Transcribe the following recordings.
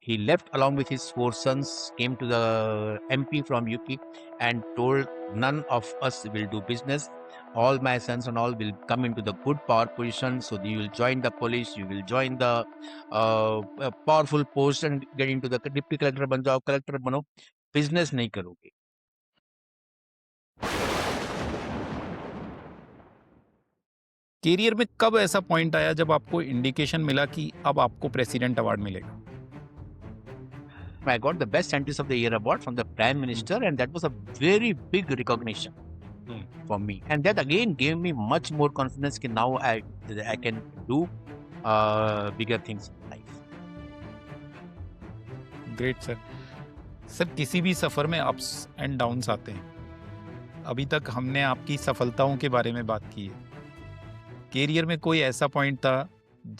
he left along with his 4 sons, came to the MP from UP and told, none of us will do business. All my sons and all will come into the good power position. So you will join the police, you will join the powerful post and get into the deputy collector बन जाओ, collector बनो, business नहीं करोगे. Career में कब ऐसा point आया जब आपको इंडिकेशन मिला कि अब आपको प्रेसिडेंट अवार्ड मिलेगा? I got the Best Scientist of the Year award from the Prime Minister, and that was a very big recognition for me. And that again gave me much more confidence that now I can do bigger things in life. Great sir. Sir, किसी भी सफ़र में ups and downs आते हैं. अभी तक हमने आपकी सफलताओं के बारे में बात की है. कैरियर में कोई ऐसा पॉइंट था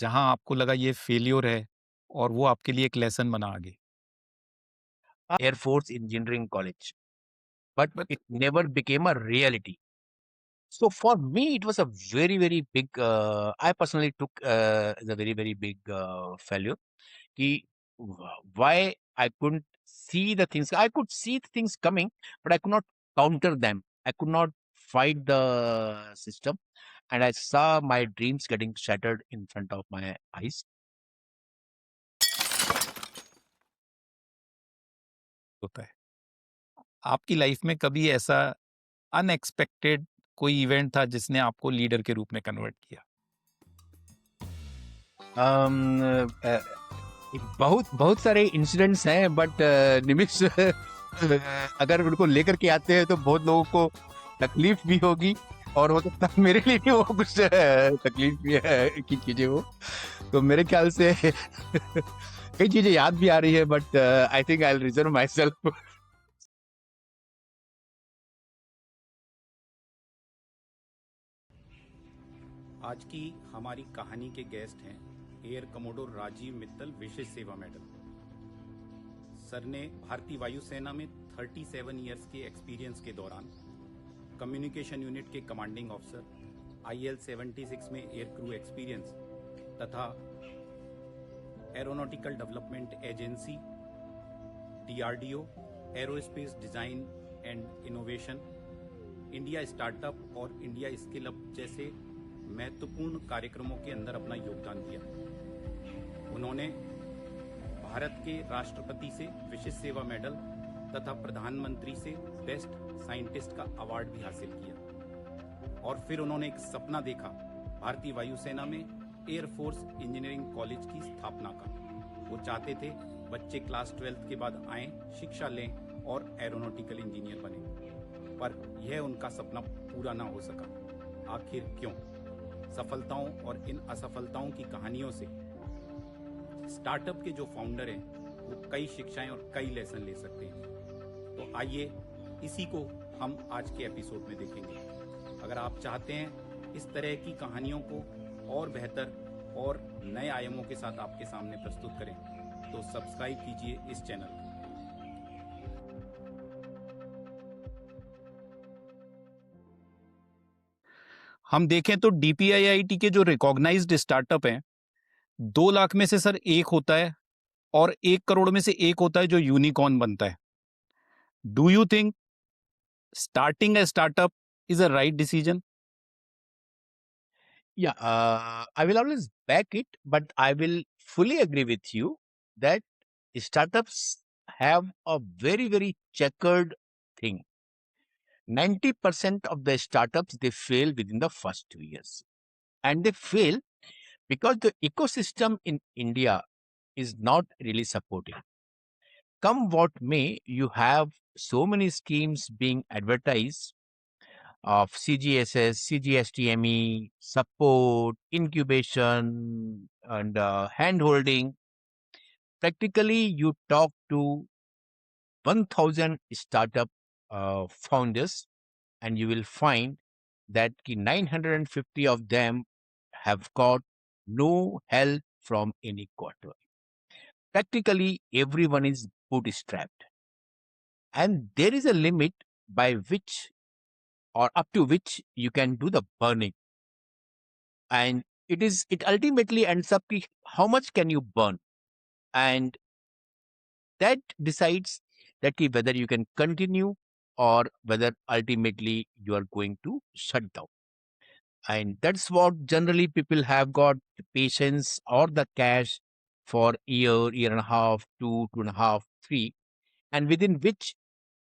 जहां आपको लगा ये फेलियर है और वो आपके लिए एक लेसन बना आगे? Air Force Engineering College, but it never became a reality. So for me, it was a very, very big. I personally took as a very, very big failure. Ki why I couldn't see the things. I could see the things coming, but I could not counter them. I could not fight the system, and I saw my dreams getting shattered in front of my eyes. होता है. आपकी life में कभी ऐसा unexpected कोई event था जिसने आपको लीडर के रूप में कन्वर्ट किया? बहुत बहुत सारे इंसिडेंट्स हैं, बट निमिष अगर उनको लेकर के आते हैं तो बहुत लोगों को तकलीफ भी होगी, और हो सकता है मेरे लिए भी वो कुछ तकलीफ भी है की चीजें हो. तो मेरे ख्याल से कई चीजें याद भी आ रही है, but I think I will reserve my self. आज की हमारी कहानी के गेस्ट हैं एयर कमोडोर राजीव मित्तल, विशेष सेवा मेडल. सर ने भारतीय वायुसेना में 37 इयर्स के एक्सपीरियंस के दौरान कम्युनिकेशन यूनिट के कमांडिंग ऑफिसर, IL-76 में एयर क्रू एक्सपीरियंस तथा aeronautical development agency, DRDO, aerospace design and innovation, India startup और इंडिया स्किल अप जैसे महत्वपूर्ण कार्यक्रमों के अंदर अपना योगदान दिया. उन्होंने भारत के राष्ट्रपति से विशेष सेवा मेडल तथा प्रधानमंत्री से बेस्ट साइंटिस्ट का अवार्ड भी हासिल किया. और फिर उन्होंने एक सपना देखा भारतीय वायुसेना में एयरफोर्स इंजीनियरिंग कॉलेज की स्थापना का. वो चाहते थे बच्चे क्लास 12th के बाद आएं, शिक्षा लें और एरोनॉटिकल इंजीनियर बने, पर यह उनका सपना पूरा ना हो सका. आखिर क्यों? सफलताओं और इन असफलताओं की कहानियों से स्टार्टअप के जो फाउंडर हैं वो कई शिक्षाएं और कई लेसन ले सकते हैं. तो आइए इसी को हम आज के एपिसोड में देखेंगे. अगर आप चाहते हैं इस तरह की कहानियों को और बेहतर और नए आयामों के साथ आपके सामने प्रस्तुत करें तो सब्सक्राइब कीजिए इस चैनल को. हम देखें तो DPIIT के जो रिकॉग्नाइज्ड स्टार्टअप हैं, 2 लाख में से सर एक होता है और 1 करोड़ में से एक होता है जो यूनिकॉर्न बनता है. Do you think starting a startup is a right decision? Yeah, I will always back it, but I will fully agree with you that startups have a very, very checkered thing. 90% of the startups, they fail within the first 2 years. And they fail because the ecosystem in India is not really supportive. Come what may, you have so many schemes being advertised of CGSS, CGSTME, support, incubation, and hand holding. Practically, you talk to 1,000 startup founders, and you will find that 950 of them have got no help from any quarter. Practically, everyone is bootstrapped, and there is a limit by which or up to which you can do the burning, and it ultimately ends up how much can you burn. And that decides that whether you can continue or whether ultimately you are going to shut down. And that's what generally people have got the patience or the cash for year and a half, 2.5, 3, and within which,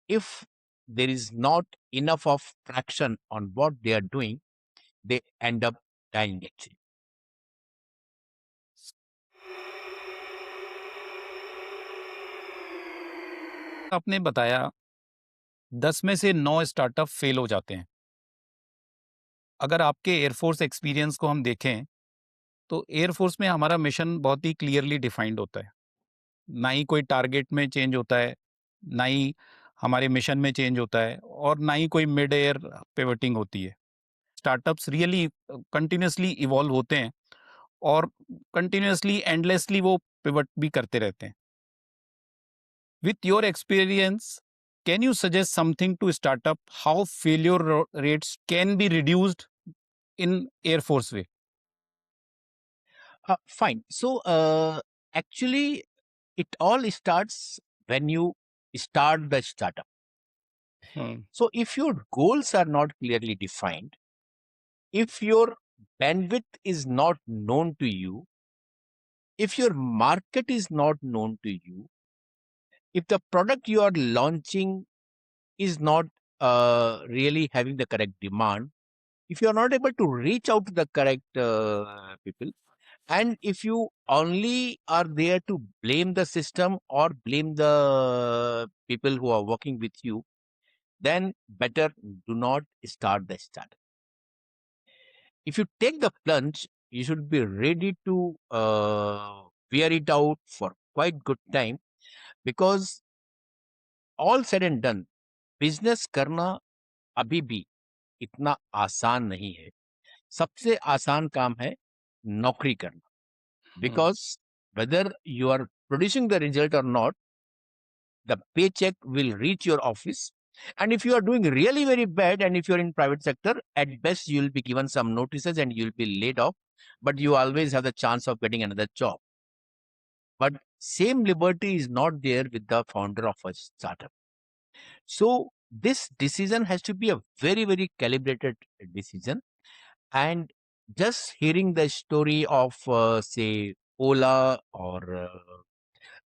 if there is not enough of traction on what they are doing, they end up dying actually. आपने बताया 10 में से 9 startup fail हो जाते हैं। अगर आपके air force experience को हम देखें, तो एयरफोर्स में हमारा मिशन बहुत ही क्लियरली डिफाइंड होता है। ना ही कोई टारगेट में चेंज होता है, ना ही हमारे मिशन में चेंज होता है और ना ही कोई मिड एयर पिवटिंग होती है। स्टार्टअप्स रियली कंटिन्यूअसली इवॉल्व होते हैं और कंटिन्यूअसली एंडलेसली वो पिवट भी करते रहते हैं। With your experience, can you suggest something to startup how failure rates can be reduced in Air Force way? Fine. So, actually, it all starts when you start the startup. So, if your goals are not clearly defined, if your bandwidth is not known to you, if your market is not known to you, if the product you are launching is not really having the correct demand, if you are not able to reach out to the correct people, and if you only are there to blame the system or blame the people who are working with you, then better do not start the startup. If you take the plunge, you should be ready to wear it out for quite good time, because all said and done, business करना अभी भी इतना आसान नहीं है। सबसे आसान काम है नौकरी करना, because whether you are producing the result or not, the paycheck will reach your office. And if you are doing really very bad, and if you're in private sector, at best you'll be given some notices and you'll be laid off, but you always have the chance of getting another job. But same liberty is not there with the founder of a startup. So this decision has to be a very, very calibrated decision. And just hearing the story of, say, Ola or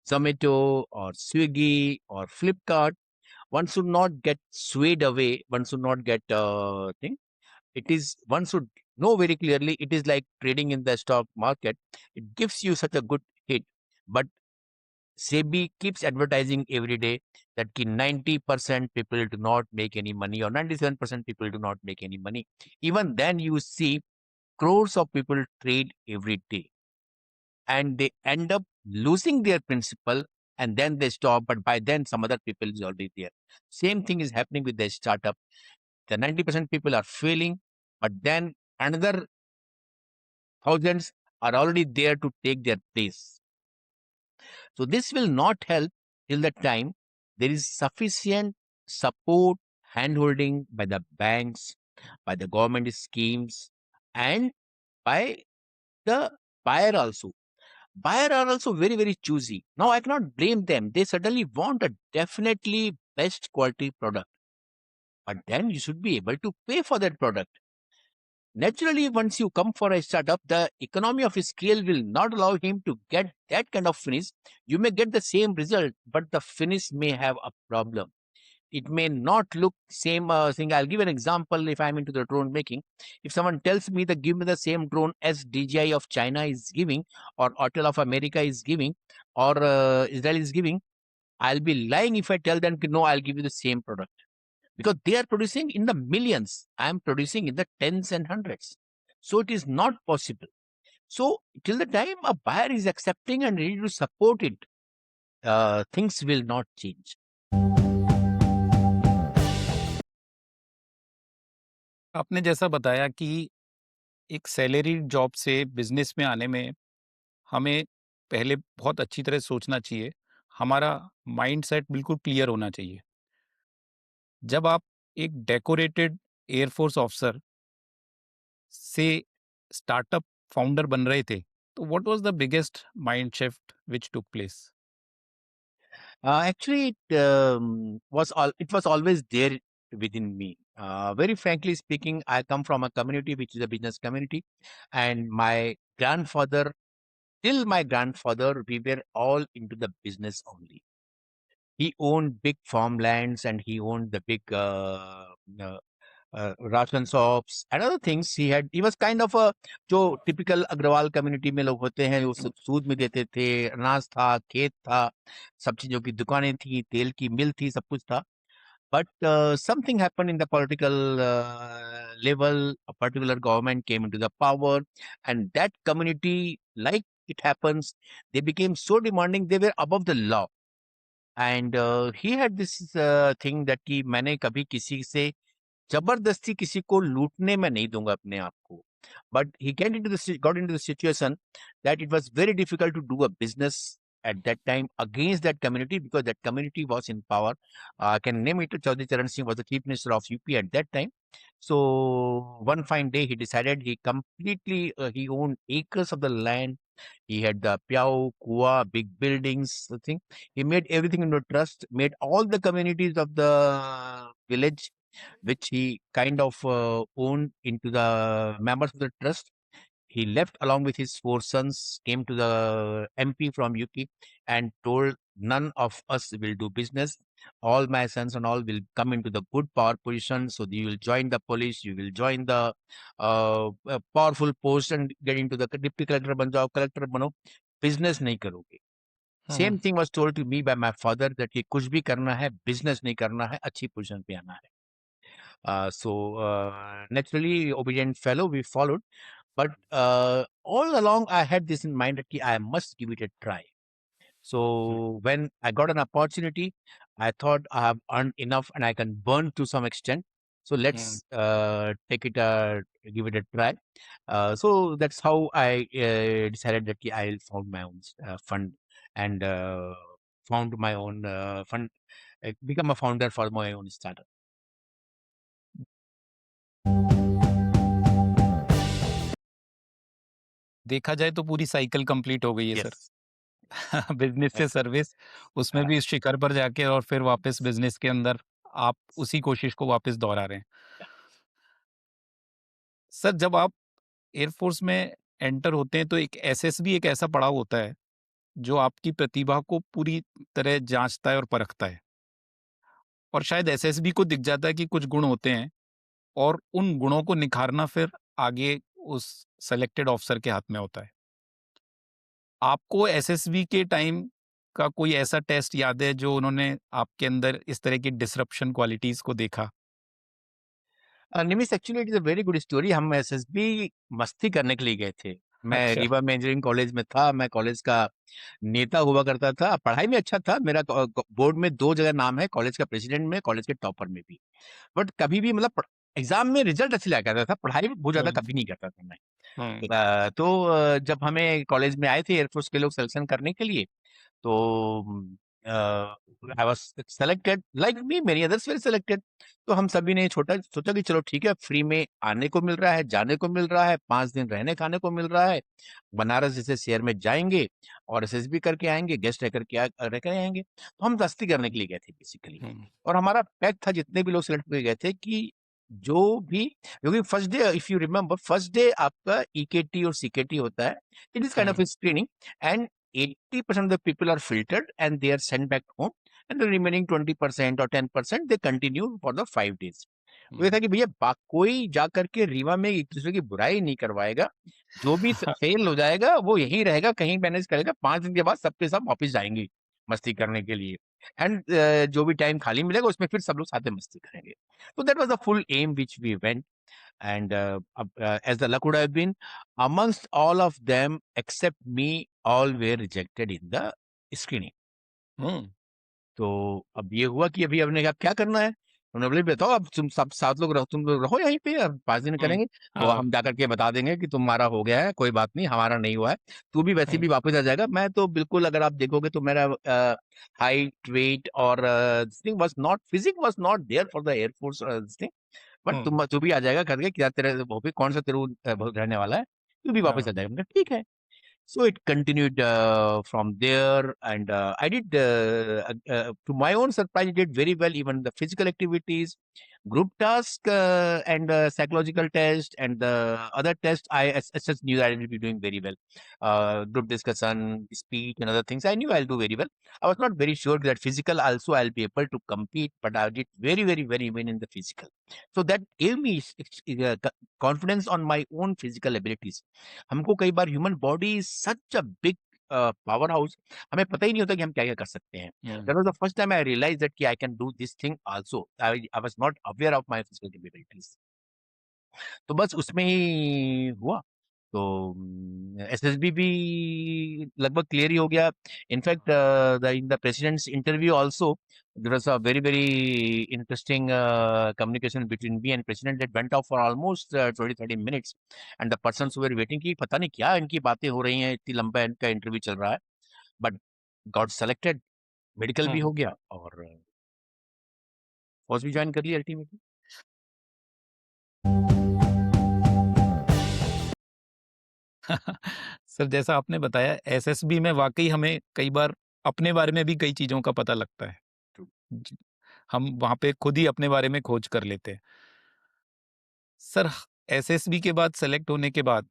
Zomato or Swiggy or Flipkart, one should not get swayed away. One should not get thing. It is, one should know very clearly. It is like trading in the stock market. It gives you such a good hit, but SEBI keeps advertising every day that 90% people do not make any money, or 97% people do not make any money. Even then, you see crores of people trade every day, and they end up losing their principal, and then they stop. But by then, some other people is already there. Same thing is happening with the startup. The 90% people are failing, but then another thousands are already there to take their place. So this will not help till the time there is sufficient support, handholding by the banks, by the government schemes, and by the buyer also. Buyer are also very, very choosy. Now I cannot blame them. They certainly want a definitely best quality product. But then you should be able to pay for that product. Naturally, once you come for a startup, the economy of scale will not allow him to get that kind of finish. You may get the same result, but the finish may have a problem. It may not look same thing. I'll give an example. If I'm into the drone making, if someone tells me that give me the same drone as DJI of China is giving, or Autel of America is giving, or Israel is giving, I'll be lying if I tell them no, I'll give you the same product, because they are producing in the millions. I am producing in the tens and hundreds. So it is not possible. So till the time a buyer is accepting and ready to support it, things will not change. आपने जैसा बताया कि एक salary job से business में आने में हमें पहले बहुत अच्छी तरह सोचना चाहिए। हमारा माइंडसेट बिल्कुल क्लियर होना चाहिए। जब आप एक डेकोरेटेड एयरफोर्स ऑफिसर से स्टार्टअप फाउंडर बन रहे थे, तो what was the biggest mind shift which took place? Actually, it was always there within me. Very frankly speaking, I come from a community which is a business community, and my grandfather, till my grandfather, we were all into the business only. He owned big farmlands and he owned the big uh, ration shops and other things. He was kind of a, जो typical Agarwal community में लोग होते हैं, वो सूद में देते थे, अनाज था, खेत था, सब चीजों की दुकानें थी, तेल की मिल थी, सब कुछ था. But something happened in the political level. A particular government came into the power, and that community, like it happens, they became so demanding. They were above the law. And he had this thing that कि मैंने कभी किसी से जबरदस्ती किसी को लूटने में नहीं दूंगा अपने आप को. But he got into the situation that it was very difficult to do a business at that time against that community, because that community was in power. I can name it. Chaudhry Charan Singh was the chief minister of UP at that time. So one fine day he decided he owned acres of the land. He had the Piao, Kua, big buildings, the thing. He made everything into trust, made all the communities of the village, which he kind of owned, into the members of the trust. He left along with his 4 sons, came to the MP from UP and told, none of us will do business. All my sons and all will come into the good power position. So you will join the police, you will join the powerful post and get into the deputy collector ban jao, collector bano, business नहीं करोगे. Same thing was told to me by my father that कि कुछ भी करना है, business नहीं करना है, अच्छी पोजीशन पे आना है. Naturally, obedient fellow, we followed. But all along, I had this in mind that I must give it a try. So when I got an opportunity, I thought I have earned enough and I can burn to some extent. So let's give it a try. So that's how I decided that I'll found my own fund and found my own fund, become a founder for my own startup. देखा जाए तो पूरी cycle complete हो गई है Yes. Sir. Business से service, उसमें भी इस शिखर पर जाके और फिर वापस बिजनेस के अंदर आप उसी कोशिश को वापस दोहरा रहे हैं. सर, जब आप एयरफोर्स में एंटर होते हैं तो एक एसएसबी एक ऐसा पड़ाव होता है जो आपकी प्रतिभा को पूरी तरह जांचता है और परखता है, और शायद एसएसबी को दिख जाता है कि कुछ गुण होते हैं, और उन गुणों को निखारना फिर आगे उस सेलेक्टेड ऑफिसर के हाथ में होता है. आपको एसएसबी के टाइम का कोई ऐसा टेस्ट याद है जो उन्होंने आपके अंदर इस तरह की डिसरप्शन क्वालिटीज को देखा? Nimish, actually it is a very good story. हम एसएसबी मस्ती करने के लिए गए थे. मैं अच्छा. रीवा में इंजीनियरिंग कॉलेज में था. मैं कॉलेज का नेता हुआ करता था. पढ़ाई में अच्छा था. मेरा बोर्ड में 2 जगह नाम है, कॉलेज का प्रेसिडेंट में, कॉलेज के टॉपर में भी. बट कभी भी मतलब एग्जाम में रिजल्ट अच्छी लाया करता था, पढ़ाई में बहुत ज्यादा कभी नहीं करता था मैं. तो जब हमें कॉलेज में आए थे एयरफोर्स के लोग सिलेक्शन करने के लिए, तो I was selected like me, many others were selected. तो हम सभी ने सोचा कि चलो ठीक है, फ्री में आने को मिल रहा है, जाने को मिल रहा है, 5 दिन रहने खाने को मिल रहा है, बनारस जैसे शहर में जाएंगे और एसएसबी करके आएंगे, गेस्ट रह कर आएंगे. तो हम मस्ती करने के लिए गए थे बेसिकली. और हमारा पैक था, जितने भी लोग सिलेक्ट हुए गए थे, कि जो भी, क्योंकि first day, if you remember, first day आपका ईकेटी और सीकेटी होता है. It is kind of screening, and 80% of the people are filtered and they are sent back home, and the remaining 20% or 10% they continue for the 5 days. तो ये था कि भैया कोई जा करके रीवा में एक दूसरे की बुराई नहीं करवाएगा. जो भी फेल हो जाएगा वो यही रहेगा, कहीं मैनेज करेगा. 5 दिन के बाद सबके सब वापिस जाएंगे मस्ती करने के लिए. एंड जो भी टाइम खाली मिलेगा उसमें फिर सब लोग साथ में मस्ती करेंगे. तो that was the full aim which we went. And as the luck would have been, amongst all of them except me, all were rejected in the screening. तो अब ये हुआ कि अभी हमने कहा क्या करना है. उन्होंने बोले बताओ, अब तुम सब 7 लोग रहो, तुम लोग रहो यहीं पे, अब 5 दिन करेंगे तो हम जाकर के बता देंगे कि तुम्हारा हो गया है, कोई बात नहीं, हमारा नहीं हुआ है, तू भी वैसे भी वापस आ जाएगा. मैं तो बिल्कुल, अगर आप देखोगे तो मेरा हाइट, वेट और thing was not, physique was not there for the Air Force thing. But तू भी आ जाएगा करके, क्या तेरे वो भी कौन सा तेरू बहुत रहने वाला है, तू भी वापस आ जाएगा. ठीक है. So it continued from there, and I did, to my own surprise, I did very well. Even the physical activities, group task, and psychological test, and the other test, I just knew that I would be doing very well. Group discussion, speech, and other things, I knew I'll do very well. I was not very sure that physical also I'll be able to compete, but I did very, very, very well in the physical. So that gave me confidence on my own physical abilities. हमको कई बार human body is such a big power house, हमें पता ही नहीं होता कि हम क्या क्या कर सकते हैं. That was the first time I realise that कि I can do this thing also. I was not aware of my physical capabilities. तो बस उसमें ही हुआ. तो एसएसबी भी लगभग क्लियर ही हो गया. In fact in the president's interview also there was a very very interesting communication between me and president that went off for almost 20-30 minutes. And the persons who were waiting कि पता नहीं क्या इनकी बातें हो रही हैं, इतनी लंबा इनका इंटरव्यू चल रहा है. बट गॉट सेलेक्टेड, मेडिकल भी हो गया और फौज भी ज्वाइन कर ली अल्टीमेटली. सर जैसा आपने बताया एसएसबी में वाकई हमें कई बार अपने बारे में भी कई चीज़ों का पता लगता है. जी, हम वहाँ पे खुद ही अपने बारे में खोज कर लेते हैं. सर एसएसबी के बाद सेलेक्ट होने के बाद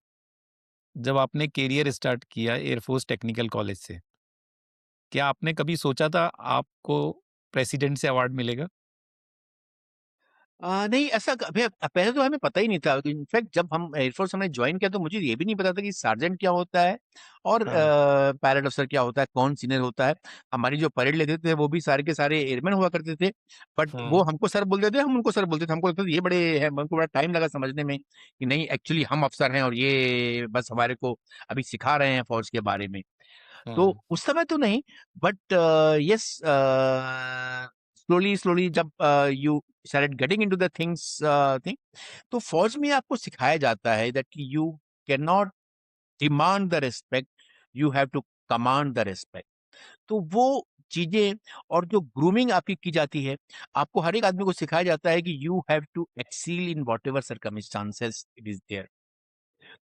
जब आपने करियर स्टार्ट किया एयरफोर्स टेक्निकल कॉलेज से, क्या आपने कभी सोचा था आपको प्रेसिडेंट से अवार्ड मिलेगा? नहीं ऐसा पहले तो हमें पता ही नहीं था. इनफैक्ट जब हम एयरफोर्स हमने ज्वाइन किया तो मुझे ये भी नहीं पता था कि सार्जेंट क्या होता है और हाँ. पैरेड अफसर क्या होता है, कौन सीनियर होता है. हमारी जो परेड लेते थे वो भी सारे के सारे एयरमैन हुआ करते थे. बट वो हमको सर बोलते थे, हम उनको सर बोलते थे. हमको लगता था ये बड़े हैं, हमको बड़ा टाइम लगा समझने में कि नहीं एक्चुअली हम अफसर हैं और ये बस हमारे को अभी सिखा रहे हैं फौज के बारे में. तो उस समय तो नहीं. बट यस, स्लोली स्लोली जब you started getting into the things thing, तो फौज में आपको सिखाया जाता है that you can not demand the respect, you have to command the respect. तो वो चीजें और जो ग्रूमिंग आपकी की जाती है, आपको हर एक आदमी को सिखाया जाता है कि you have to excel in whatever circumstances it is there.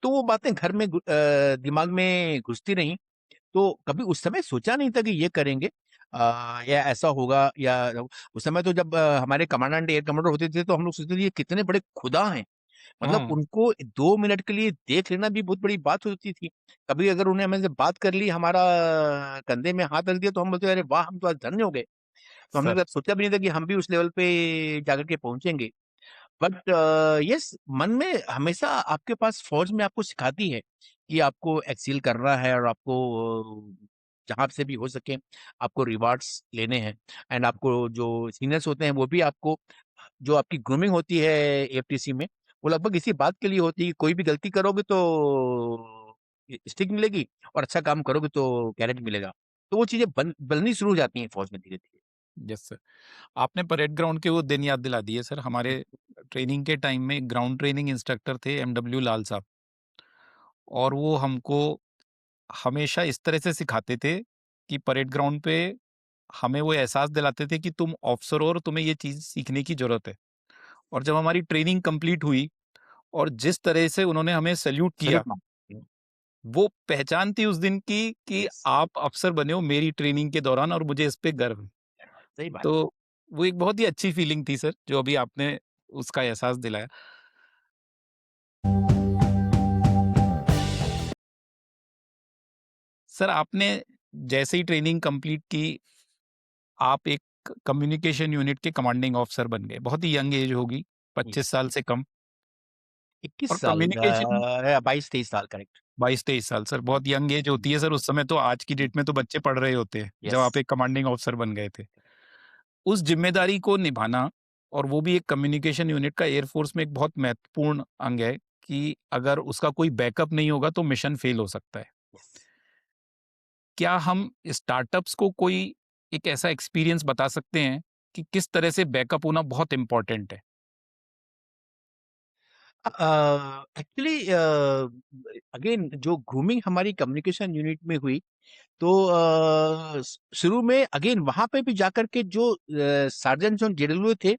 तो वो बातें घर में दिमाग में घुसती रही. तो कभी उस समय सोचा नहीं था कि ये करेंगे या ऐसा होगा. या उस समय तो जब हमारे कमांडेंट एयर कमांडर होते थे तो हम लोग सोचते थे ये कितने बड़े खुदा हैं. मतलब उनको 2 मिनट के लिए देख लेना भी बहुत बड़ी बात होती थी. कभी अगर उन्हें हमें से बात कर ली, हमारा कंधे में हाथ रख दिया, तो हम बोलते अरे वाह हम तो आज धन्य हो गए. तो हमने सर कभी सोचा भी नहीं था कि हम भी उस लेवल पे जाकर के पहुंचेंगे. बट यस, मन में हमेशा आपके पास फौज में आपको सिखाती है कि आपको एक्सील करना है और आपको जहाँ से भी हो सके आपको रिवार्ड्स लेने हैं. एंड आपको जो सीनियर्स होते हैं वो भी आपको, जो आपकी ग्रूमिंग होती है एफटीसी में, वो लगभग इसी बात के लिए होती है कि कोई भी गलती करोगे तो स्टिक मिलेगी और अच्छा काम करोगे तो कैरेट मिलेगा. तो वो चीजें बननी शुरू हो जाती हैं फौज में धीरे धीरे. Yes sir. आपने परेड ग्राउंड के वो दिन याद दिला दिए सर. हमारे ट्रेनिंग के टाइम में ग्राउंड ट्रेनिंग इंस्ट्रक्टर थे एमडब्ल्यू लाल साहब, और वो हमको हमेशा इस तरह से सिखाते थे कि परेड ग्राउंड पे हमें वो एहसास दिलाते थे कि तुम ऑफिसर हो और तुम्हें ये चीज़ सीखने की ज़रूरत है. और जब हमारी ट्रेनिंग कंप्लीट हुई और जिस तरह से उन्होंने हमें सैल्यूट किया, सैल्यूट. वो पहचान थी उस दिन की कि यस, आप अफसर बने हो मेरी ट्रेनिंग के दौरान और मुझे इस पे गर्व है. सही बात. तो वो एक बहुत ही अच्छी फीलिंग थी सर, जो अभी आपने उसका एहसास दिलाया. सर आपने जैसे ही ट्रेनिंग कंप्लीट की, आप एक कम्युनिकेशन यूनिट के कमांडिंग ऑफिसर बन गए. बहुत ही यंग एज होगी, 25 साल से कम. 21 और साल, कम्युनिकेशन 22-23 साल, करेक्ट. 22-23 साल सर, बहुत यंग एज होती है सर उस समय. तो आज की डेट में तो बच्चे पढ़ रहे होते हैं जब यस. आप एक कमांडिंग ऑफिसर बन गए थे. उस जिम्मेदारी को निभाना, और वो भी एक कम्युनिकेशन यूनिट का एयरफोर्स में एक बहुत महत्वपूर्ण अंग है कि अगर उसका कोई बैकअप नहीं होगा तो मिशन फेल हो सकता है. क्या हम स्टार्टअप्स को कोई एक ऐसा एक्सपीरियंस बता सकते हैं कि किस तरह से बैकअप होना बहुत इंपॉर्टेंट है? एक्चुअली अगेन जो ग्रूमिंग हमारी कम्युनिकेशन यूनिट में हुई, तो शुरू में अगेन वहां पे भी जाकर के जो सार्जेंट जो जेडब्ल्यू थे,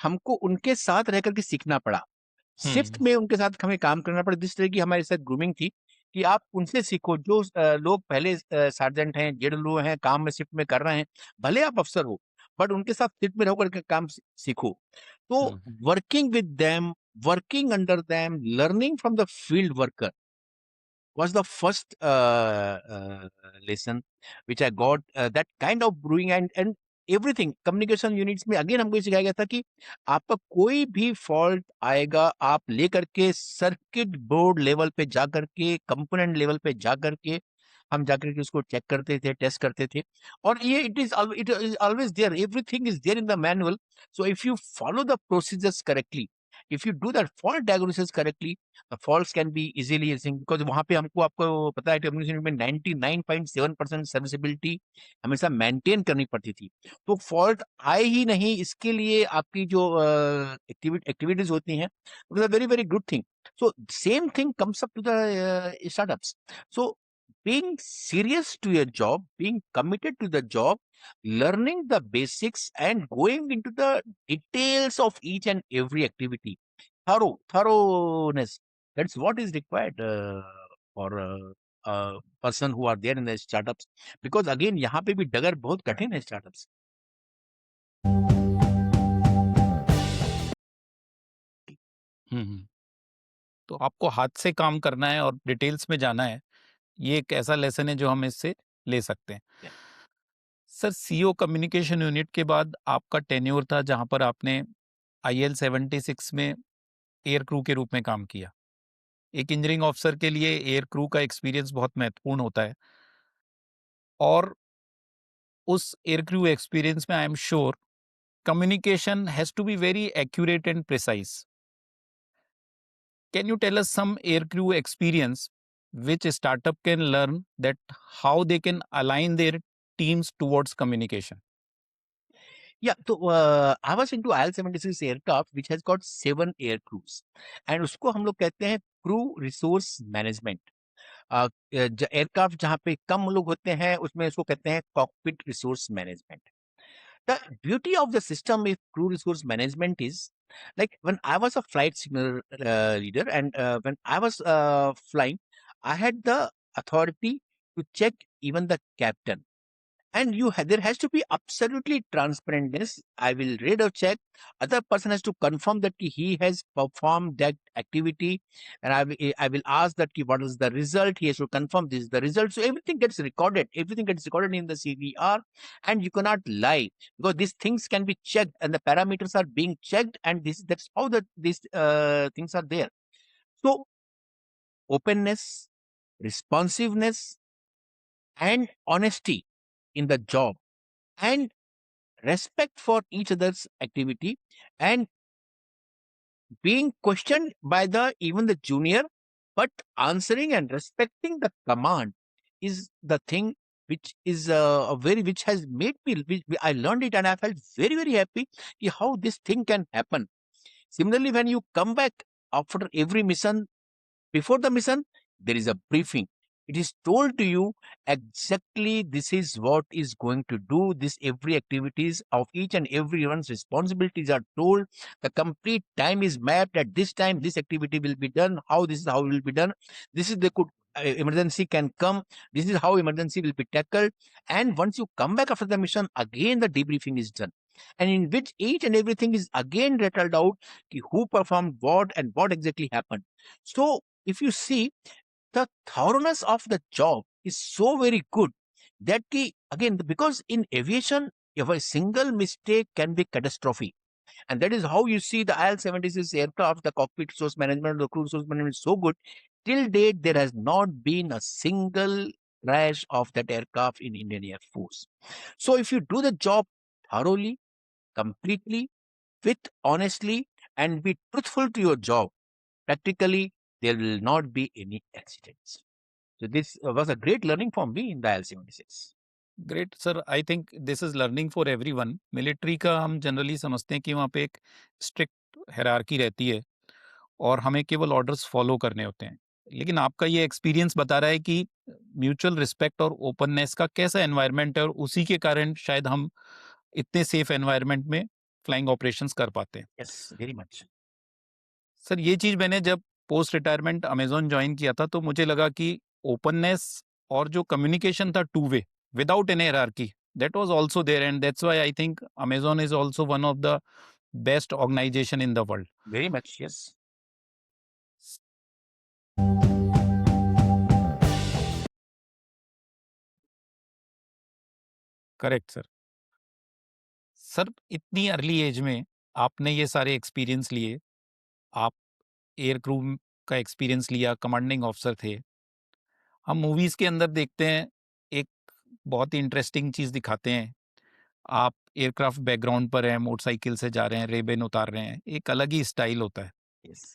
हमको उनके साथ रह करके सीखना पड़ा. शिफ्ट में उनके साथ हमें काम करना पड़ा. जिस तरह की हमारे साथ ग्रूमिंग थी कि आप उनसे सीखो जो लोग पहले सार्जेंट हैं, जेडब्ल्यू हैं, काम में शिफ्ट में कर रहे हैं, भले आप अफसर हो, बट उनके साथ शिफ्ट में रह करके काम सीखो। तो working with them, working under them, learning from the field worker was the first lesson which I got. That kind of brewing and everything communication units में again हमको ये सिखाया गया था कि आपका कोई भी फॉल्ट आएगा, आप लेकर के सर्किट बोर्ड लेवल पे जा करके, कंपोनेंट लेवल पे जा करके हम जाकर के उसको चेक करते थे, टेस्ट करते थे। और ये it is always there, everything is there in the manual. So if you follow the procedures correctly, if you do that fault diagnosis correctly, the faults can be easily seen, because वहां पे हमको, आपको पता है technician में 99.7% serviceability हमेशा maintain करनी पड़ती थी। तो फॉल्ट आए ही नहीं, इसके लिए आपकी जो एक्टिविटीज होती हैं, very very good thing. So same thing comes up to the startups. सो being serious to your job, being committed to the job, learning the basics and going into the details of each and every activity. Thoroughness. That's what is required for person who are there in the startups. Because again, यहाँ पे भी डगर बहुत कठिन है startups. तो आपको हाथ से काम करना है और डिटेल्स में जाना है, ये एक ऐसा लेसन है जो हम इससे ले सकते हैं। Yeah. Sir, CO communication unit के बाद आपका टेन्योर था जहां पर आपने IL-76 में एयर क्रू के रूप में काम किया। एक इंजीनियरिंग ऑफिसर के लिए एयर क्रू का एक्सपीरियंस बहुत महत्वपूर्ण होता है, और उस एयर क्रू एक्सपीरियंस में I am sure communication has to be very accurate and precise. Can you tell us some aircrew experience which a startup can learn, that how they can align their teams towards communication? Yeah, so I was into IL-76 aircraft which has got 7 air crews, and उसको हम लोग कहते हैं crew resource management. Aircraft जहाँ पे कम लोग होते हैं उसमें इसको कहते हैं cockpit resource management. The beauty of the system if crew resource management is like when I was a flight signal leader, and when I was flying, I had the authority to check even the captain. And there has to be absolutely transparentness. I will read or check, other person has to confirm that he has performed that activity, and I will ask that what is the result. He has to confirm this is the result. So everything gets recorded, in the CVR, and you cannot lie, because these things can be checked and the parameters are being checked, and that's how these things are there. So openness, responsiveness, and honesty in the job, and respect for each other's activity, and being questioned by even the junior, but answering and respecting the command is the thing which is which has made me, I learned it and I felt very very happy how this thing can happen. Similarly, when you come back after every mission, before the mission, there is a briefing. It is told to you exactly this is what is going to do. This every activities of each and everyone's responsibilities are told. The complete time is mapped. At this time, this activity will be done. This is how it will be done. This is the could emergency can come. This is how emergency will be tackled. And once you come back after the mission, again the debriefing is done, and in which each and everything is again rattled out. Who performed what and what exactly happened. So if you see, the thoroughness of the job is so very good that again, because in aviation, if a single mistake can be catastrophic, and that is how you see the IL-76 aircraft, the cockpit resource management, the crew resource management is so good. Till date, there has not been a single crash of that aircraft in Indian Air Force. So if you do the job thoroughly, completely, with honestly, and be truthful to your job, practically there will not be any accidents. So this was a great learning for me in the IL-76. Great sir, I think this is learning for everyone. Military का हम generally समझते हैं कि वहाँ पे एक strict hierarchy रहती है और हमें केवल ऑर्डर्स फॉलो करने होते हैं, लेकिन आपका ये एक्सपीरियंस बता रहा है कि म्यूचुअल रिस्पेक्ट और ओपननेस का कैसा एनवायरनमेंट है, और उसी के कारण शायद हम इतने सेफ एनवायरनमेंट में फ्लाइंग ऑपरेशंस कर पाते हैं। Yes, very much. सर, ये चीज़ मैंने जब पोस्ट रिटायरमेंट अमेजोन ज्वाइन किया था, तो मुझे लगा कि ओपननेस और जो कम्युनिकेशन था two way without any hierarchy, that was also there, and that's why I think Amazon is also one of the best organization in the world. Very much, yes. Correct sir. Sir इतनी early as में आपने ये सारे experience लिए, आप air crew का experience लिया, commanding officer थे। हम मूवीज के अंदर देखते हैं, एक बहुत ही इंटरेस्टिंग चीज दिखाते हैं, आप एयरक्राफ्ट बैकग्राउंड पर हैं, मोटरसाइकिल से जा रहे हैं, रेबेन उतार रहे हैं, एक अलग ही स्टाइल होता है। Yes.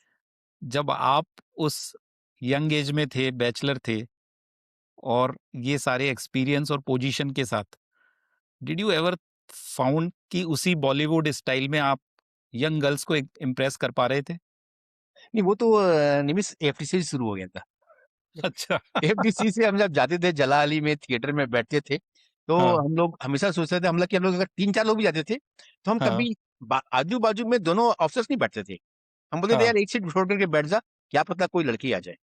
जब आप उस यंग एज में थे, बैचलर थे, और ये सारे एक्सपीरियंस और पोजीशन के साथ, डिड यू एवर फाउंड कि उसी बॉलीवुड स्टाइल में आप यंग गर्ल्स को इम्प्रेस कर पा रहे थे? नहीं, वो तो निमिष एफडीसी से शुरू हो गया था। अच्छा। एफडीसी से हम जब जाते थे जला अली में थिएटर में बैठते थे, तो हाँ, हम लोग हमेशा सोचते थे, हम लोग कि हम लोग अगर 3-4 लोग भी जाते थे, तो हम हाँ, कभी आजू-बाजू में दोनों ऑफिसर्स नहीं बैठते थे। हम बोलते थे हाँ। यार एक सीट छोड़ करके बैठ जा, क्या पता कोई लड़की आ जाए।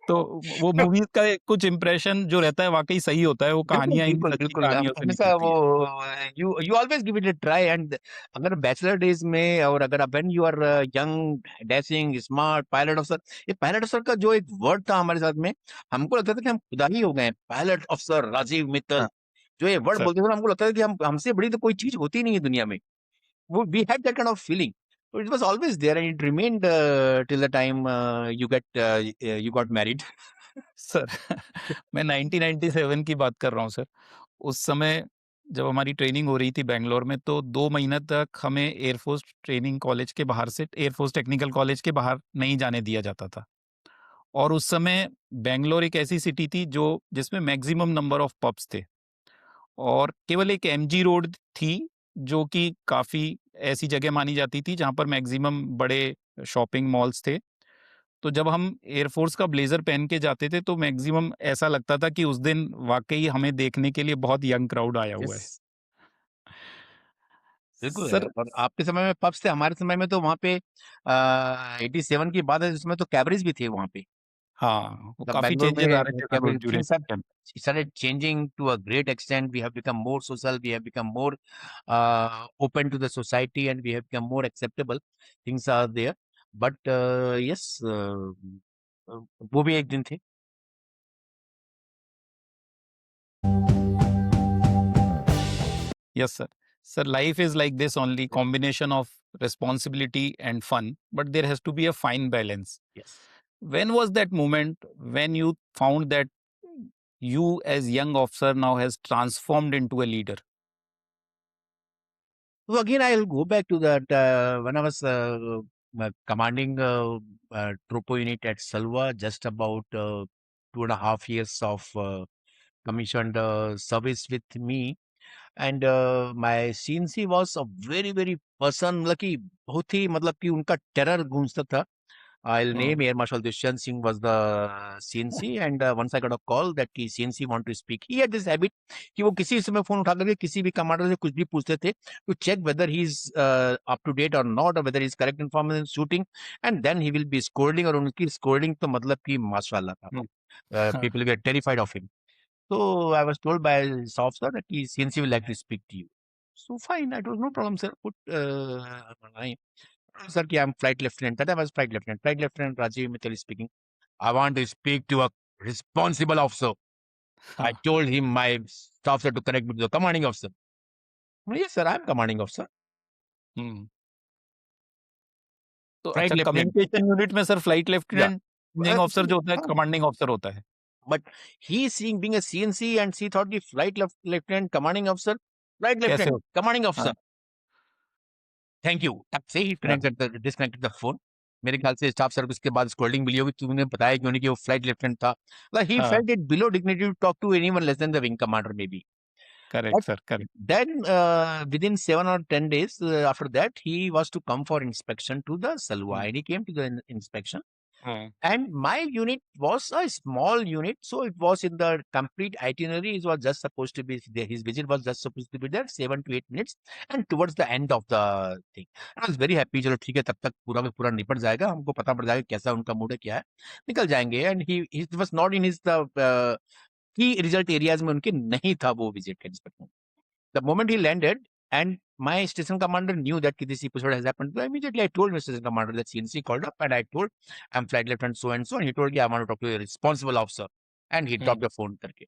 तो वो मूवीज का कुछ इम्प्रेशन जो रहता है वाकई सही होता है, वो बिल्कुल, कहानियां ही बिल्कुल, सच्ची बिल्कुल। हम कहानियों से हमेशा निकलती वो है। You you always give it a try and अगर बैचलर डेज़ में और अगर when you are young, dashing, smart, pilot officer, ये पायलट ऑफिसर का जो एक वर्ड था हमारे साथ में, हमको लगता था कि हम खुदा ही हो गए हैं। पायलट ऑफिसर राजीव मित्तल, हाँ, जो ये वर्ड सर। बोलते थे ना, हमको लगता था कि हम हमसे बड़ी तो कोई चीज़ होती ही नहीं है दुनिया में। वो we had that kind of feeling. So it was always there and it remained till the time you got married. Sir मैं 1997 की बात कर रहा हूँ सर। उस समय जब हमारी ट्रेनिंग हो रही थी बैंगलोर में, तो 2 महीने तक हमें एयरफोर्स ट्रेनिंग कॉलेज के बाहर से, एयरफोर्स टेक्निकल कॉलेज के बाहर नहीं जाने दिया जाता था। और उस समय बैंगलोर एक ऐसी सिटी थी जो जिसमें मैक्सिमम नंबर ऑफ पब्स थे, और केवल एक एमजी रोड थी जो कि काफ़ी ऐसी जगह मानी जाती थी जहाँ पर मैक्सिमम बड़े शॉपिंग मॉल्स थे। तो जब हम एयरफोर्स का ब्लेजर पहन के जाते थे, तो मैक्सिमम ऐसा लगता था कि उस दिन वाकई हमें देखने के लिए बहुत यंग क्राउड आया हुआ है। Yes. बिल्कुल है सर और आपके समय में पब्स थे, हमारे समय में तो वहाँ पे 87 की बात है जिसमें तो कैबरीज भी थे वहाँ पे। हाँ, वो The काफ़ी बैंगलोर चेंजेस आ में रहे थे ज़रूर कैबरीज during things that have time. started changing to a great extent. We have become more social, we have become more open to the society and we have become more acceptable. Things are there. But yes, uh, वो भी एक दिन थे। Yes, sir. Sir, life is like this only, combination of responsibility and fun, but there has to be a fine balance. Yes. When was that moment when you found that you as young officer now has transformed into a leader? So again, I'll go back to that when I was commanding Tropo unit at Salwa, just about 2.5 years of commissioned service with me. And my CNC was a very very person, मतलब कि बहुत ही, मतलब कि उनका terror गूंजता था। I Hmm. Name air marshal Dushyant Singh was the CNC and once I got a call that की CNC want to speak. He had this habit कि वो किसी समय फोन उठा करके किसी भी कमांडर से कुछ भी पूछते थे to check whether he is up to date और नॉट, और whether is correct information shooting, and then he will be scolding, और उनकी स्कोल्डिंग तो मतलब कि माशाल्लाह था। Hmm. People get terrified of him. So I was told by his officer that he, CNC will like to speak to you. So fine, I told no problem, sir. Put sir, ki I'm flight lieutenant. That I was flight lieutenant. Flight lieutenant Rajiv Mittal is speaking. I want to speak to a responsible officer. I हाँ, told him my officer to connect me to the commanding officer. Yes, sir, I'm commanding officer. हम्म। तो Flight अच्छा, lieutenant. Communication unit में sir flight Yeah. Lieutenant commanding officer जो होता है, हाँ, commanding officer होता है। but he seeing being a CNC and she thought the flight lieutenant commanding officer, flight कैसे lieutenant होता commanding है? हाँ, officer. थैंक यू, तब से ही हाँ, डिस्कनेक्टेड द फोन। मेरे ख्याल से स्टाफ सर्विस के बाद स्कोल्डिंग मिली होगी, तूने बताया क्यों नहीं कि वो फ्लाइट लेफ्टिनेंट था। मतलब ही हाँ, felt it below dignity to talk to anyone less than the wing commander may be. Correct but sir, correct. Then within 7 or 10 days after that he was to come for inspection to the Salwa and he came to the inspection And my unit was a small unit, so it was in the complete itinerary. It was just supposed to be there. His visit was just supposed to be there 7 to 8 minutes, and towards the end of the thing, I was very happy. चलो ठीक है, तब तक पूरा का पूरा निपट जाएगा, हमको पता पड़ जाएगा कैसा उनका मूड है, क्या है, निकल जाएंगे. And he was not in his the key result areas में उनके नहीं था वो visit का inspection. The moment he landed, and my station commander knew that this episode has happened, so immediately I told my station commander that CNC called up, and I told I'm flight lieutenant so and so, and he told me I want to talk to the responsible officer, and he dropped the phone करके.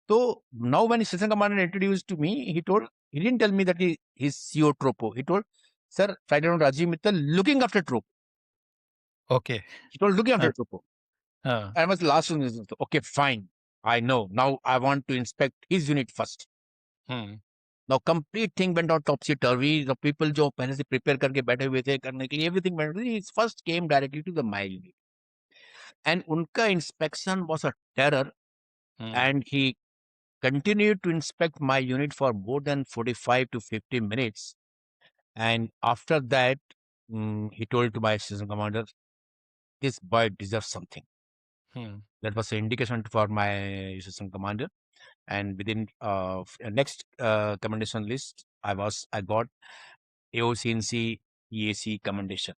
So now when station commander introduced to me, he didn't tell me that he's CO Tropo. He told, sir, flight lieutenant Rajiv Mittal looking after Tropo. Okay. He told looking after Uh, Tropo. uh, I was last one. Okay, fine. I know. Now I want to inspect his unit first. Now complete thing went on topsy turvy. The people जो पहले से prepare करके बैठे हुए थे करने के लिए, everything went. He first came directly to the my unit, and उनका inspection was a terror. And he continued to inspect my unit for more than 45 to 50 minutes. And after that, he told to my station commander, this boy deserves something. That was an indication for my station commander. And within next commendation list, I got AOCNC EAC commendation.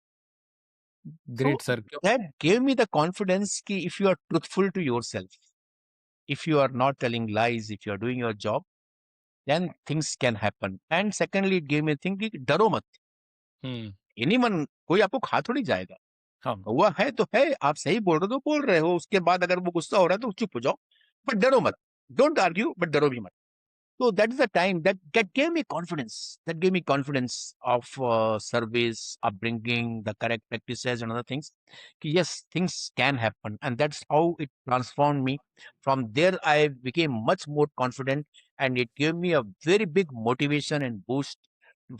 Great, So sir. that gave me the confidence कि if you are truthful to yourself, if you are not telling lies, if you are doing your job, then things can happen. And secondly, it gave me a thing कि डरो मत. Anyone, कोई आपको खा थोड़ी जाएगा. हाँ. हुआ है तो है, आप सही बोल रहे हो, उसके बाद अगर वो गुस्सा हो रहा है तो चुप हो जाओ, but डरो मत. Don't argue, but डरो भी मत. So that is the time that gave me confidence. That gave me confidence of service, upbringing, the correct practices, and other things. Yes, things can happen, and that's how it transformed me. From there, I became much more confident, and it gave me a very big motivation and boost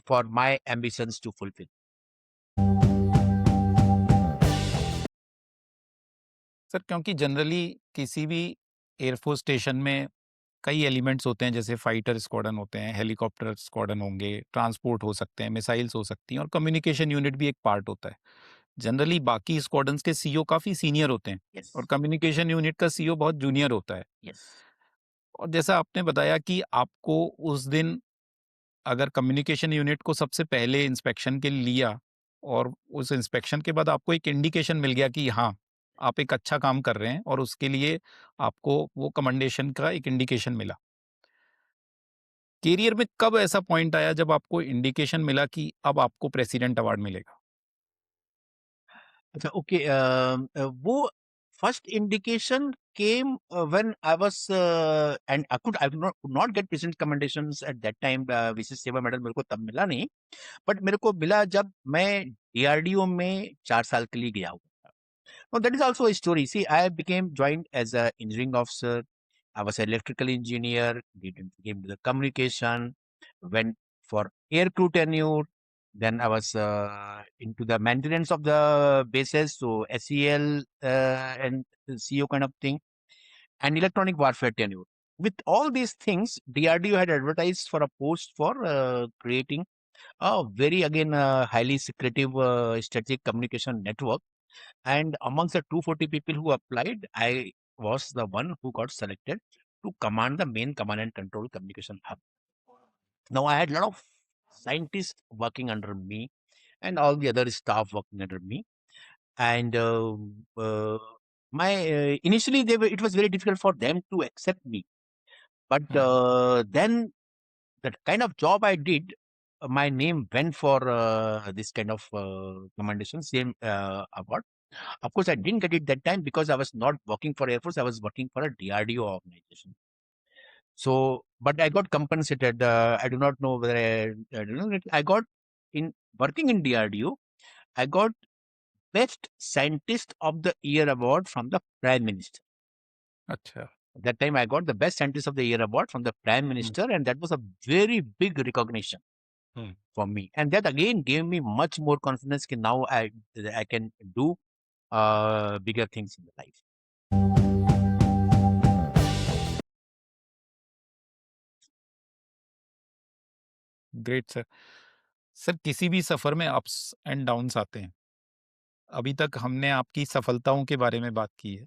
for my ambitions to fulfill. Sir क्योंकि generally किसी भी air force station में कई elements होते हैं, जैसे fighter squadron होते हैं, हेलीकॉप्टर स्क्वाड्रन होंगे, ट्रांसपोर्ट हो सकते हैं, मिसाइल्स हो सकती हैं, और कम्युनिकेशन यूनिट भी एक पार्ट होता है. जनरली बाकी स्क्वाड्रंस के सीईओ काफ़ी सीनियर होते हैं Yes. और कम्युनिकेशन यूनिट का सीईओ बहुत जूनियर होता है. Yes. और जैसा आपने बताया कि आपको उस दिन अगर कम्युनिकेशन यूनिट को सबसे पहले इंस्पेक्शन के लिए लिया और उस इंस्पेक्शन के बाद आपको एक इंडिकेशन मिल गया कि हाँ, आप एक अच्छा काम कर रहे हैं और उसके लिए आपको वो कमेंडेशन का एक इंडिकेशन मिला. करियर में कब ऐसा पॉइंट आया जब आपको इंडिकेशन मिला कि अब आपको प्रेसिडेंट अवार्ड मिलेगा? अच्छा, ओके. वो first indication came when I was and I could not get president commendations at that time. विशेष सेवा मेडल मेरे को तब मिला नहीं, बट मेरे को मिला जब मैं DRDO में 4 साल के लिए गया हुआ था. Now that is also a story. See, I became joined as a engineering officer. I was an electrical engineer, became the communication, went for air crew tenure. Then I was into the maintenance of the bases, so SEL and CO kind of thing, and electronic warfare tenure. With all these things, DRDO had advertised for a post for creating a very, again, highly secretive strategic communication network. And amongst the 240 people who applied, I was the one who got selected to command the main command and control communication hub. Now, I had a lot of scientists working under me and all the other staff working under me. And initially, it was very difficult for them to accept me. But then, the kind of job I did, my name went for this kind of commendation, same award. Of course, I didn't get it that time because I was not working for Air Force. I was working for a DRDO organization. So, but I got compensated. I do not know whether I don't know. I got in working in DRDO. I got Best Scientist of the Year award from the Prime Minister. अच्छा. That time, I got the Best Scientist of the Year award from the Prime Minister, and that was a very big recognition for me. And that again gave me much more confidence. That now I can do bigger things in the life. Great sir. Sir किसी भी सफ़र में ups and downs आते हैं. अभी तक हमने आपकी सफलताओं के बारे में बात की है।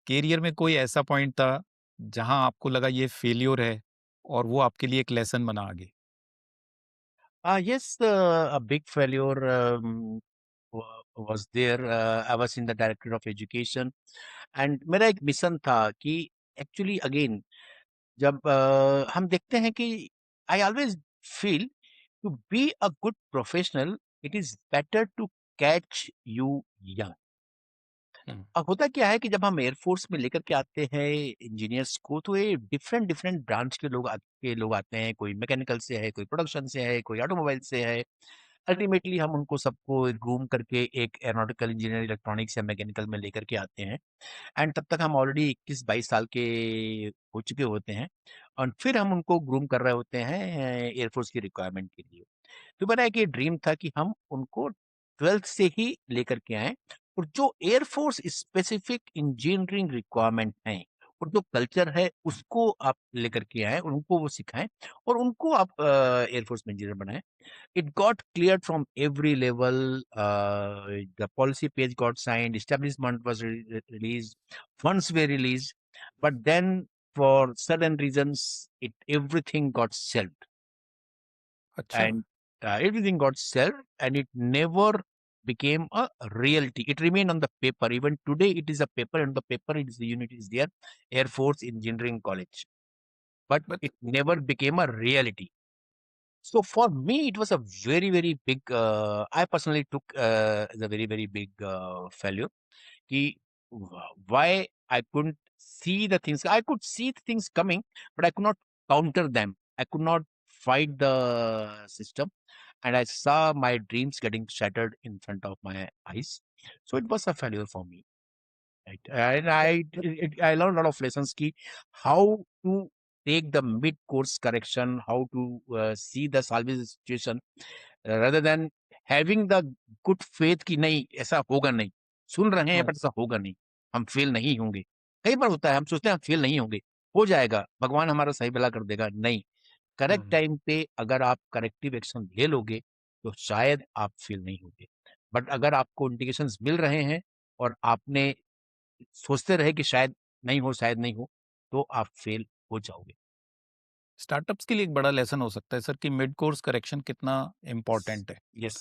करियर में कोई ऐसा पॉइंट था, जहाँ आपको लगा ये फेल्योर है और वो आपके लिए एक लेसन बना आगे? Yes, a big failure was there. I was in the director of education, and मेरा एक मिशन था कि एक्चुअली अगेन जब हम देखते हैं कि I always feel to be a good professional it is better to catch you young. हुँ। अब होता क्या है कि जब हम एयरफोर्स में लेकर के आते हैं इंजीनियर्स को, तो ये डिफरेंट डिफरेंट ब्रांच के लोग आते हैं, कोई मैकेनिकल से है, कोई प्रोडक्शन से है, कोई ऑटोमोबाइल से है। अल्टीमेटली हम उनको सबको घूम करके एक एरोनॉटिकल इंजीनियर, इलेक्ट्रॉनिक्स या मैकेनिकल में लेकर के आते हैं। एंड तब तक हम ऑलरेडी 21-22 साल के हो चुके होते हैं, और फिर हम उनको ग्रूम कर रहे होते हैं एयरफोर्स की रिक्वायरमेंट के लिए। तो मेरा एक ये ड्रीम था कि हम उनको 12th से ही लेकर के आएँ, और जो एयरफोर्स स्पेसिफिक इंजीनियरिंग रिक्वायरमेंट हैं और जो कल्चर है उसको आप लेकर के आएँ, उनको वो सिखाएँ और उनको आप एयरफोर्स में इंजीनियर बनाएँ। It got cleared from every level. The policy page got signed, establishment was released, funds were released, but then for certain reasons, it everything got shelved, अच्छा, and everything got shelved, and it never became a reality. It remained on the paper. Even today, it is a paper, and the paper it is the unit is there, Air Force Engineering College, but but it never became a reality. So for me, it was a very, very big. I personally took as a very, very big failure. Ki why I couldn't see the things. I could see the things coming, but I could not counter them. I could not fight the system, and I saw my dreams getting shattered in front of my eyes. So it was a failure for me. Right. And I learned a lot of lessons ki how to take the mid course correction, how to see the salvage situation rather than having the good faith कि नहीं ऐसा होगा नहीं, सुन रहे हैं right, but ऐसा होगा नहीं, हम फेल नहीं होंगे। कई बार होता है हम सोचते हैं हम फेल नहीं होंगे, हो जाएगा, भगवान हमारा सही भला कर देगा। नहीं, करेक्ट हुँ। टाइम पे अगर आप करेक्टिव एक्शन ले लोगे तो शायद आप फेल नहीं होगे। बट अगर आपको इंडिकेशंस मिल रहे हैं और आपने सोचते रहे कि शायद नहीं हो, तो आप फेल हो जाओगे। स्टार्टअप्स के लिए एक बड़ा लेसन हो सकता है सर कि मिड कोर्स करेक्शन कितना इम्पोर्टेंट है। Yes.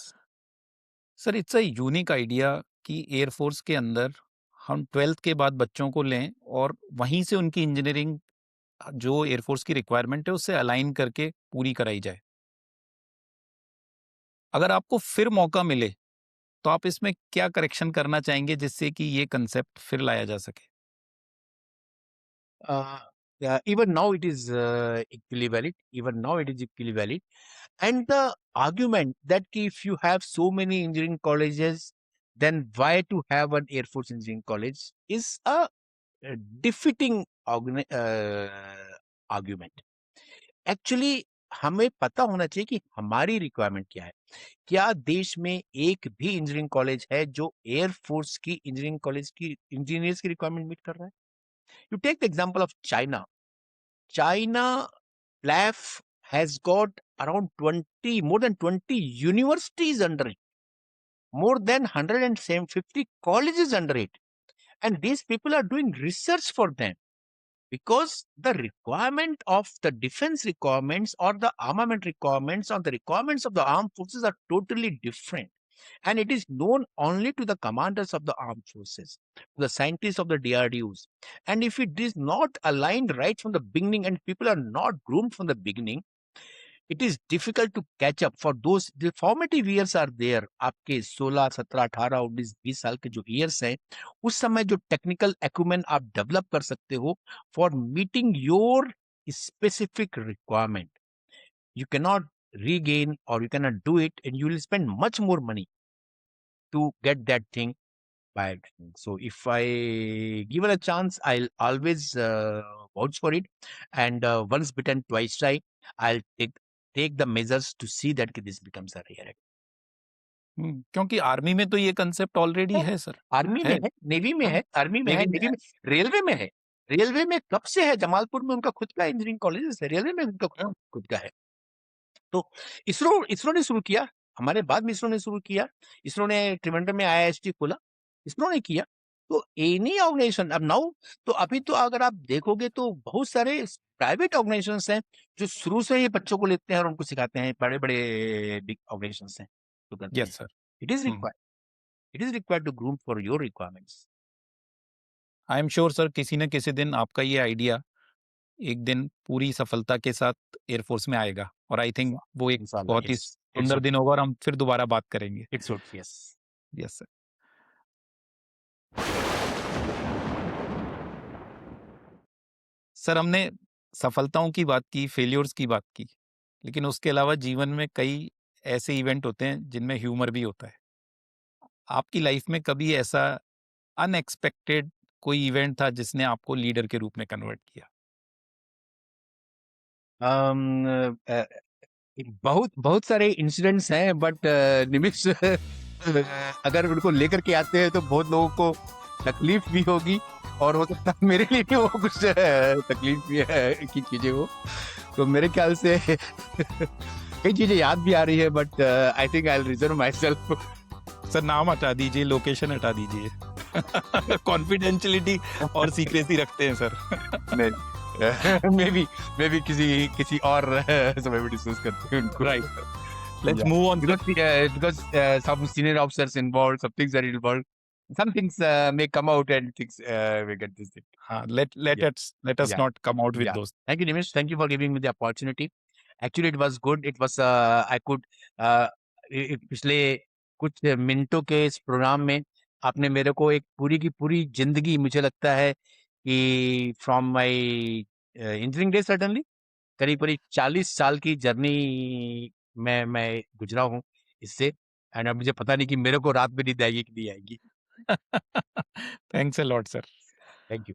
Sir it's a unique idea कि एयरफोर्स के अंदर हम 12th के बाद बच्चों को लें और वहीं से उनकी इंजीनियरिंग जो एयरफोर्स की रिक्वायरमेंट है उससे अलाइन करके पूरी कराई जाए। अगर आपको फिर मौका मिले तो आप इसमें क्या करेक्शन करना चाहेंगे जिससे कि ये कंसेप्ट फिर लाया जा सके? Uh, yeah, even now it is equally valid. Even now it is equally valid. And the argument that if you have so many engineering colleges, then why to have an Air Force Engineering College is a defeating argument. Actually, हमें पता होना चाहिए कि हमारी requirement क्या है। क्या देश में एक भी इंजीनियरिंग कॉलेज है जो एयर फोर्स की इंजीनियरिंग कॉलेज की इंजीनियर्स की रिक्वायरमेंट मीट कर रहा है? You take the example of China. China LAF has got around 20, more than 20 universities under it, more than 150 colleges under it. And these people are doing research for them because the requirement of the defense requirements or the armament requirements or the requirements of the armed forces are totally different. And it is known only to the commanders of the armed forces, to the scientists of the DRDOs. And if it is not aligned right from the beginning and people are not groomed from the beginning, it is difficult to catch up for those the formative years are there. आपके 16, 17, 18, 19, 20 साल के जो years हैं, उस समय जो technical acumen आप develop कर सकते हो for meeting your specific requirement. You cannot regain or you cannot do it, and you will spend much more money to get that thing by doing. So if I given a chance, I'll always vouch for it, and once bitten, twice shy. I'll take the measures to see that this becomes a reality. क्योंकि army में तो ये concept already है sir. Army में है। है, navy में हाँ, है, आर्मी में है, नेवी में नेवी है। में, रेलवे में है। रेलवे में कब से है? जमालपुर में उनका खुद का इंजीनियरिंग कॉलेज है, रेलवे में उनका हाँ, खुद का है। तो इसरो इसरो ने शुरू किया। हमारे बाद में इसरो ने शुरू किया। इसरो ने त्रिवेंद्रम में IIST खोला, इसरो ने किया। तो एनी ऑर्गेनाइजेशन अब नाउ, तो अभी तो अगर आप देखोगे तो बहुत सारे प्राइवेट ऑर्गेनाइजेशंस हैं जो शुरू से ही बच्चों को लेते हैं और उनको सिखाते हैं। बड़े-बड़े बिग ऑर्गेनाइजेशंस हैं जो करते यस हैं। Sir. It is required, it is required to groom for your requirements. I am sure sir किसी न किसी दिन आपका ये आइडिया एक दिन पूरी सफलता के साथ एयरफोर्स में आएगा, और आई थिंक वो एक इंशाल्लाह, बहुत ही इट्स सुंदर दिन होगा और हम फिर दोबारा बात करेंगे। It's good, yes. Yes sir. Sir हमने सफलताओं की बात की, फेलियर्स की बात की, लेकिन उसके अलावा जीवन में कई ऐसे इवेंट होते हैं जिनमें ह्यूमर भी होता है। आपकी लाइफ में कभी ऐसा अनएक्सपेक्टेड कोई इवेंट था जिसने आपको लीडर के रूप में कन्वर्ट किया? बहुत बहुत सारे इंसिडेंट्स हैं, बट निमिष अगर उनको लेकर के आते हैं तो बहुत लोगों को तकलीफ भी होगी, और हो सकता है मेरे लिए भी वो कुछ तकलीफ भी है की चीजें हो। तो मेरे ख्याल से कई चीजें याद भी आ रही है, but I think I will reserve my self. Sir नाम हटा दीजिए, लोकेशन हटा दीजिए। कॉन्फिडेंशियलिटी और सीक्रेसी रखते हैं सर। मे बी किसी और समय में डिस्कस करते हैं उनको। Right. Let's Yeah. Move on. Because some senior officers involved, some things are involved, some things may come out and things may get this thing. हाँ, let Yeah. us Yeah. not come out with Yeah. those. Thank you, Nimish. Thank you for giving me the opportunity. Actually, it was good. It was I could पिछले कुछ मिनटों के इस programme में आपने मेरे को एक पूरी की पूरी जिंदगी, मुझे लगता है कि from my engineering day certainly करीब करीब 40 साल की जर्नी में मैं गुजरा हूँ इससे। एंड अब मुझे पता नहीं कि मेरे को रात में नींद आएगी कि नहीं आएगी। Thanks a lot, sir. Thank you.